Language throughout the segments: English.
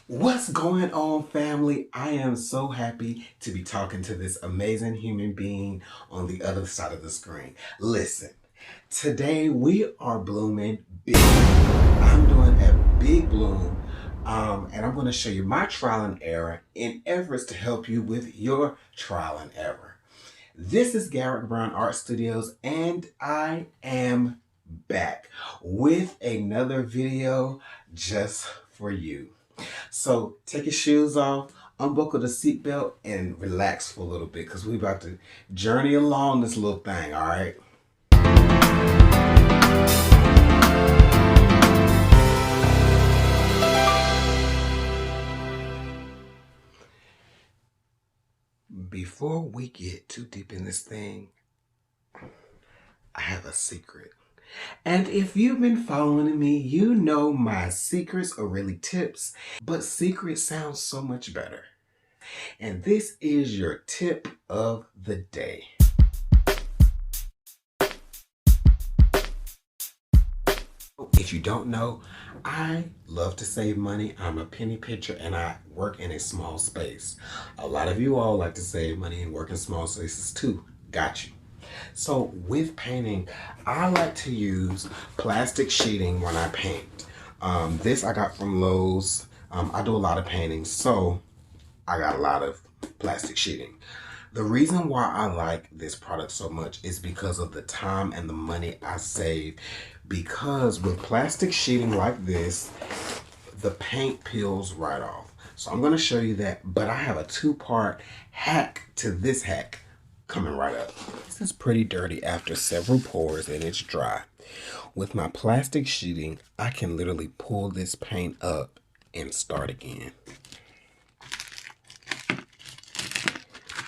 What's going on, family? I am so happy to be talking to this amazing human being on the other side of the screen. Listen, today we are blooming big. I'm doing a big bloom, and I'm going to show you my trial and error in efforts to help you with your trial and error. This is Garrett Brown Art Studios, and I am back with another video just for you. So take your shoes off, unbuckle the seatbelt, and relax for a little bit because we're about to journey along this little thing, all right? Before we get too deep in this thing, I have a secret. And if you've been following me, you know my secrets are really tips, but secret sounds so much better. And this is your tip of the day. If you don't know, I love to save money. I'm a penny pincher and I work in a small space. A lot of you all like to save money and work in small spaces too. Got you. So with painting, I like to use plastic sheeting when I paint. This I got from Lowe's. I do a lot of painting, so I got a lot of plastic sheeting. The reason why I like this product so much is because of the time and the money I save. Because with plastic sheeting like this, the paint peels right off. So I'm going to show you that, but I have a two-part hack to this hack coming right up. This is pretty dirty after several pours and it's dry. With my plastic sheeting, I can literally pull this paint up and start again.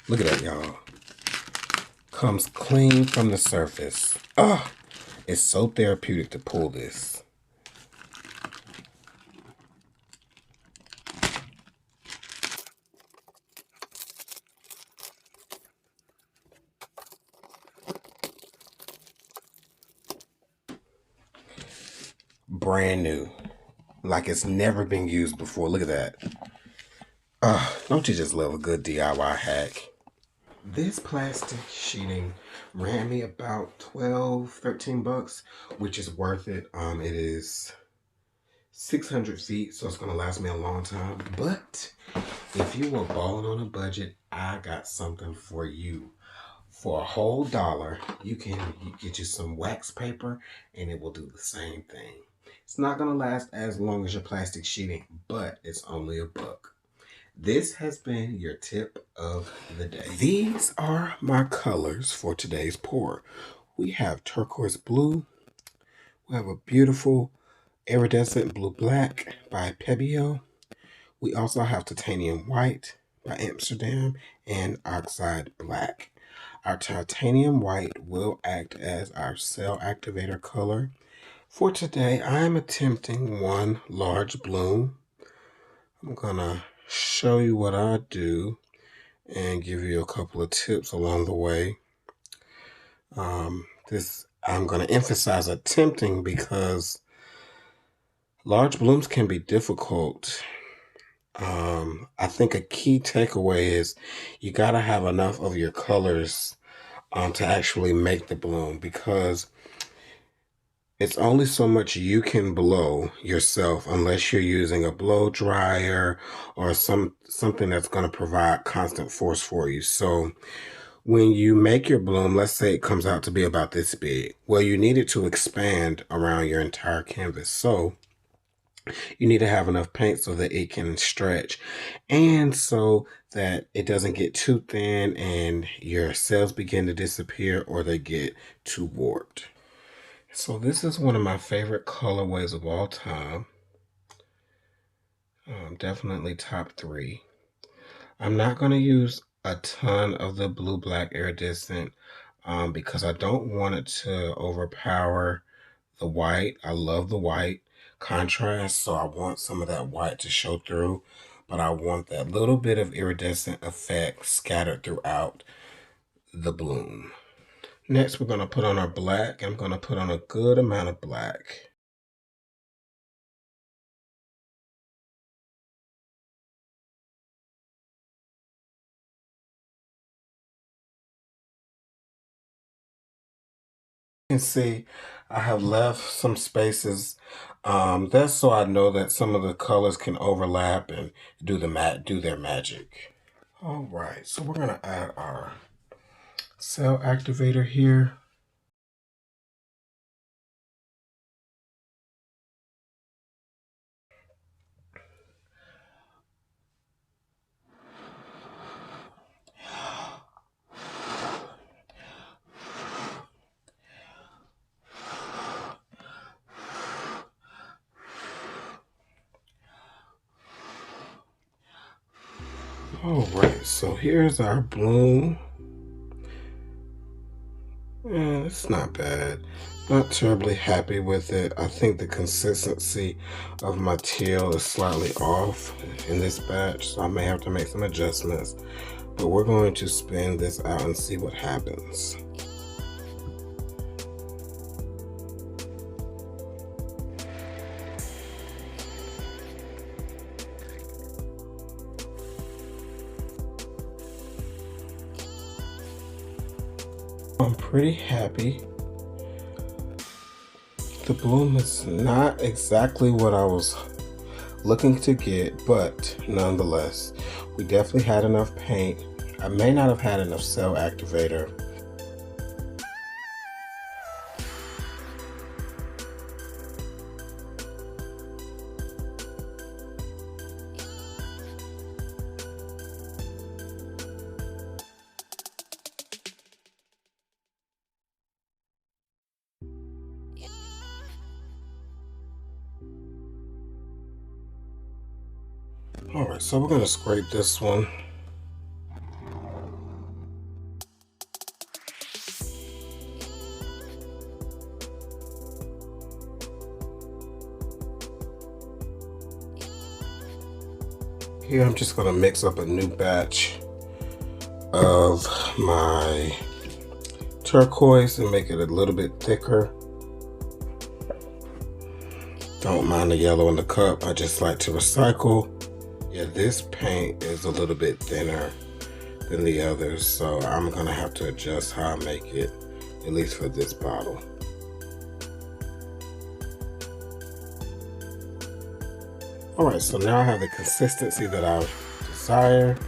Look at that, y'all. Comes clean from the surface. Oh, it's so therapeutic to pull this. Brand new. Like it's never been used before. Look at that. Don't you just love a good DIY hack? This plastic sheeting ran me about 12, 13 bucks, which is worth it. It is 600 feet, so it's going to last me a long time. But if you were balling on a budget, I got something for you. For a whole $1, you can get you some wax paper and it will do the same thing. It's not going to last as long as your plastic sheeting, but it's only $1. This has been your tip of the day. These are my colors for today's pour. We have turquoise blue. We have a beautiful iridescent blue-black by Pebeo. We also have titanium white by Amsterdam and oxide black. Our titanium white will act as our cell activator color. For today, I'm attempting one large bloom. I'm gonna show you what I do and give you a couple of tips along the way. I'm going to emphasize attempting because large blooms can be difficult. I think a key takeaway is you got to have enough of your colors to actually make the bloom, because it's only so much you can blow yourself unless you're using a blow dryer or something that's going to provide constant force for you. So when you make your bloom, let's say it comes out to be about this big. Well, you need it to expand around your entire canvas. So you need to have enough paint so that it can stretch and so that it doesn't get too thin and your cells begin to disappear or they get too warped. So this is one of my favorite colorways of all time. Definitely top 3. I'm not going to use a ton of the blue-black iridescent because I don't want it to overpower the white. I love the white contrast, so I want some of that white to show through, but I want that little bit of iridescent effect scattered throughout the bloom. Next, we're going to put on our black. I'm going to put on a good amount of black. can see I have left some spaces. That's so I know that some of the colors can overlap and do their magic. All right, so we're gonna add our cell activator here. All right, so here's our bloom. And it's not bad. Not terribly happy with it. I think the consistency of my teal is slightly off in this batch, so I may have to make some adjustments. But we're going to spin this out and see what happens. I'm pretty happy. The bloom is not exactly what I was looking to get, but nonetheless, we definitely had enough paint. I may not have had enough cell activator. All right, so we're gonna scrape this one. Here, I'm just gonna mix up a new batch of my turquoise and make it a little bit thicker. Don't mind the yellow in the cup. I just like to recycle. Yeah, this paint is a little bit thinner than the others, so I'm gonna have to adjust how I make it, at least for this bottle. All right, so now I have the consistency that I desire.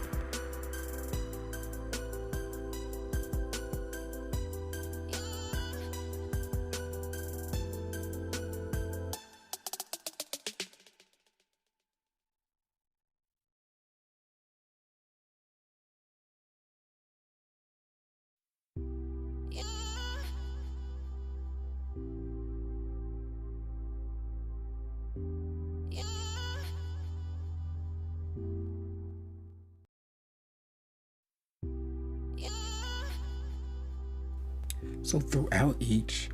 So throughout each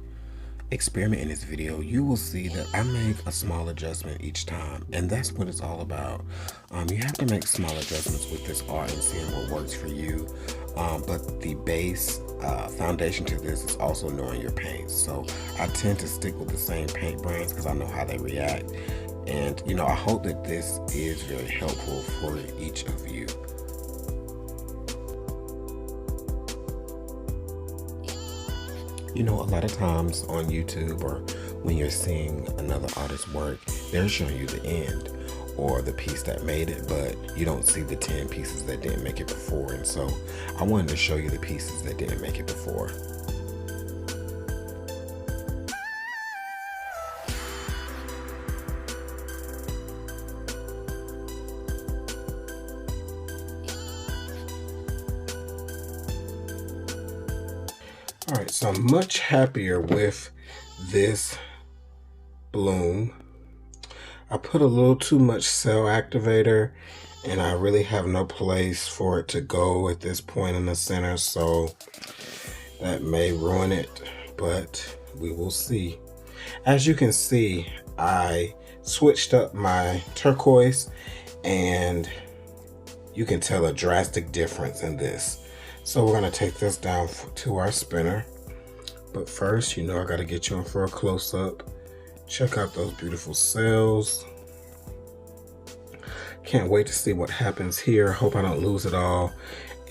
experiment in this video, you will see that I make a small adjustment each time, and that's what it's all about. You have to make small adjustments with this art and seeing what works for you, but the base foundation to this is also knowing your paints. So I tend to stick with the same paint brands because I know how they react, and I hope that this is very helpful for each of you. A lot of times on YouTube or when you're seeing another artist's work, they're showing you the end or the piece that made it, but you don't see the 10 pieces that didn't make it before. And so I wanted to show you the pieces that didn't make it before. All right, so I'm much happier with this bloom. I put a little too much cell activator and I really have no place for it to go at this point in the center, so that may ruin it, but we will see. As you can see, I switched up my turquoise and you can tell a drastic difference in this. So we're gonna take this down to our spinner. But first, I gotta get you in for a close-up. Check out those beautiful cells. Can't wait to see what happens here. Hope I don't lose it all.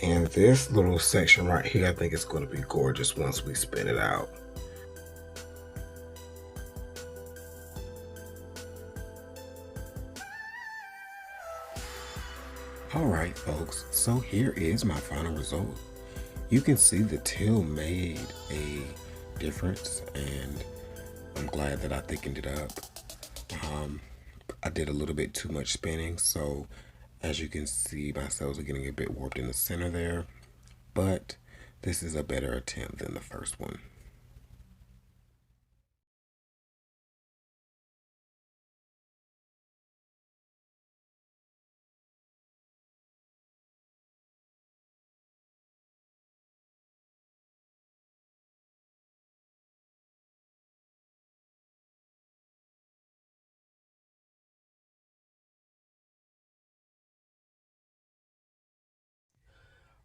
And this little section right here, I think it's gonna be gorgeous once we spin it out. Alright folks, so here is my final result. You can see the teal made a difference, and I'm glad that I thickened it up. I did a little bit too much spinning, so as you can see, my cells are getting a bit warped in the center there, but this is a better attempt than the first one.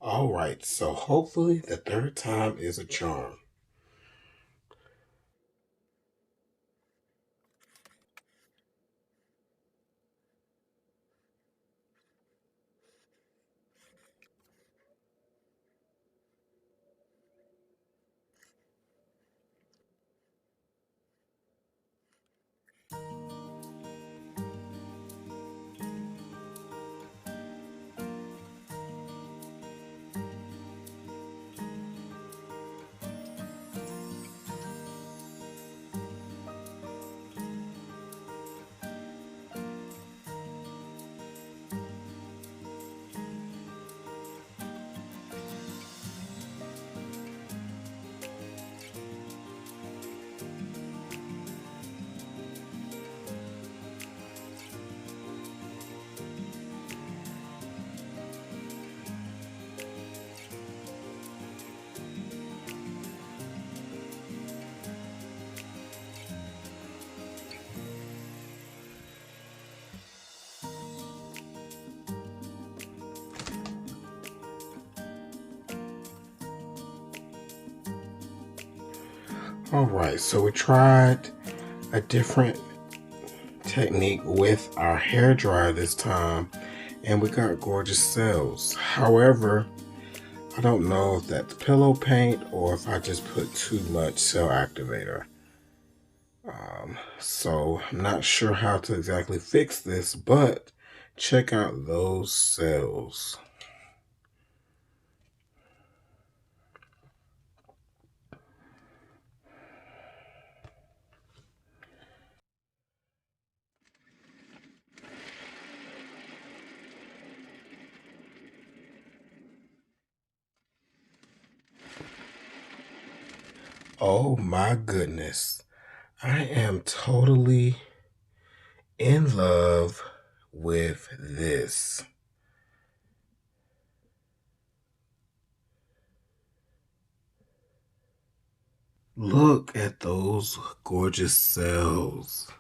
Alright, so hopefully the third time is a charm. Alright, so we tried a different technique with our hairdryer this time, and we got gorgeous cells. However, I don't know if that's pillow paint or if I just put too much cell activator. So I'm not sure how to exactly fix this, but check out those cells. Oh my goodness. I am totally in love with this. Look at those gorgeous cells.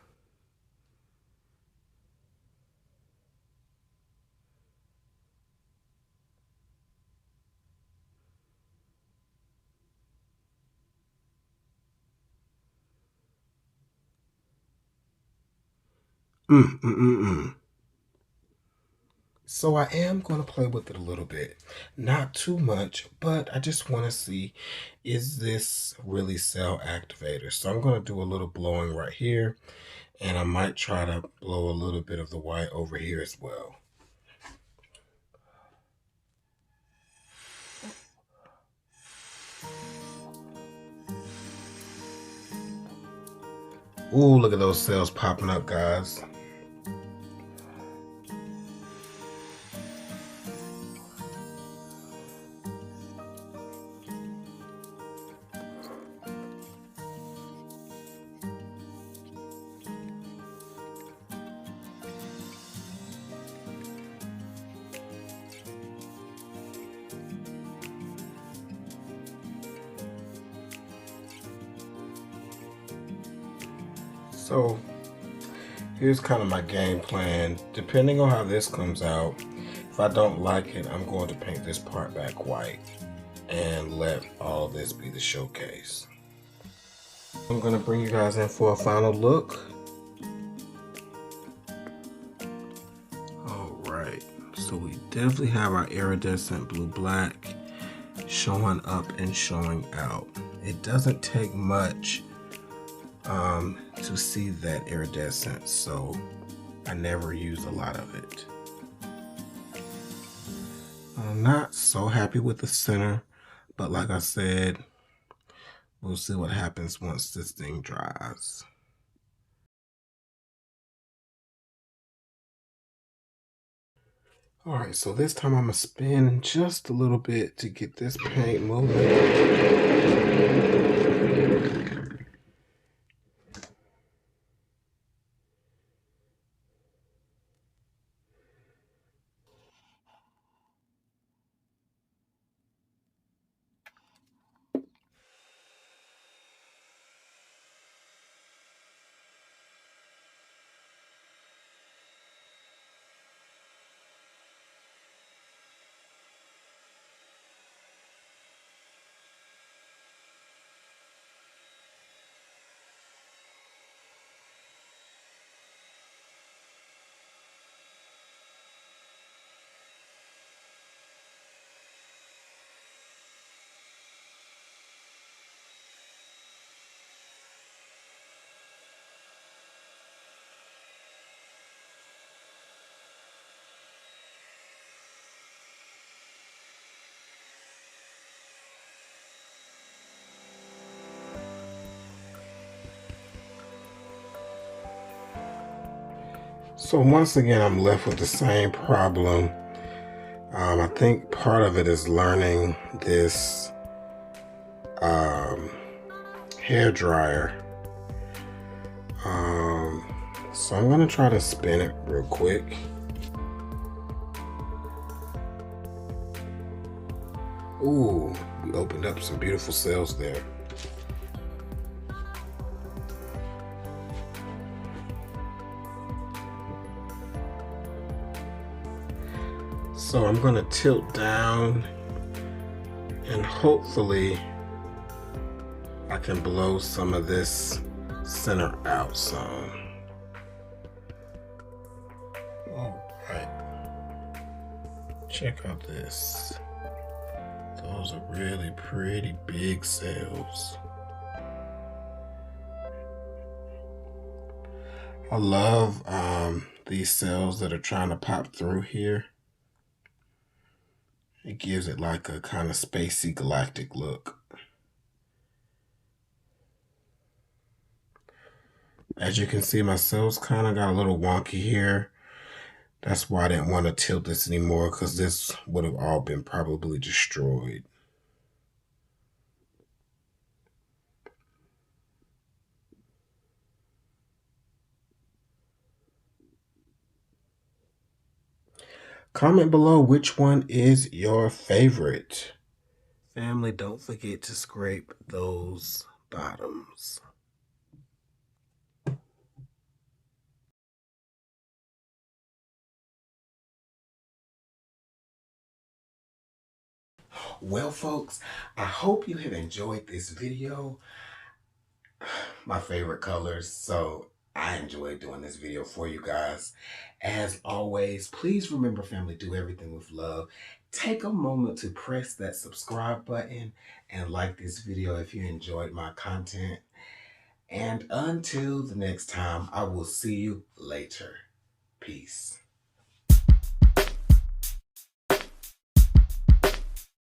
So I am going to play with it a little bit. Not too much, but I just want to see, is this really cell activator? So I'm going to do a little blowing right here, and I might try to blow a little bit of the white over here as well. Ooh, look at those cells popping up, guys. So here's kind of my game plan. Depending on how this comes out, if I don't like it, I'm going to paint this part back white and let all this be the showcase. I'm going to bring you guys in for a final look. Alright, so we definitely have our iridescent blue-black showing up and showing out. It doesn't take much to see that iridescence, so I never use a lot of it. I'm not so happy with the center, but like I said, we'll see what happens once this thing dries. All right, so this time I'm gonna spin just a little bit to get this paint moving. So once again, I'm left with the same problem. I think part of it is learning this hairdryer. So I'm gonna try to spin it real quick. Ooh, we opened up some beautiful cells there. So I'm gonna tilt down and hopefully I can blow some of this center out some. All right, check out this. Those are really pretty big cells. I love these cells that are trying to pop through here. It gives it like a kind of spacey galactic look. As you can see, my cells kind of got a little wonky here. That's why I didn't want to tilt this anymore, because this would have all been probably destroyed. Comment below which one is your favorite. Family, don't forget to scrape those bottoms. Well, folks, I hope you have enjoyed this video. My favorite colors, so I enjoyed doing this video for you guys. As always, please remember, family, do everything with love. Take a moment to press that subscribe button and like this video if you enjoyed my content. And until the next time, I will see you later. Peace.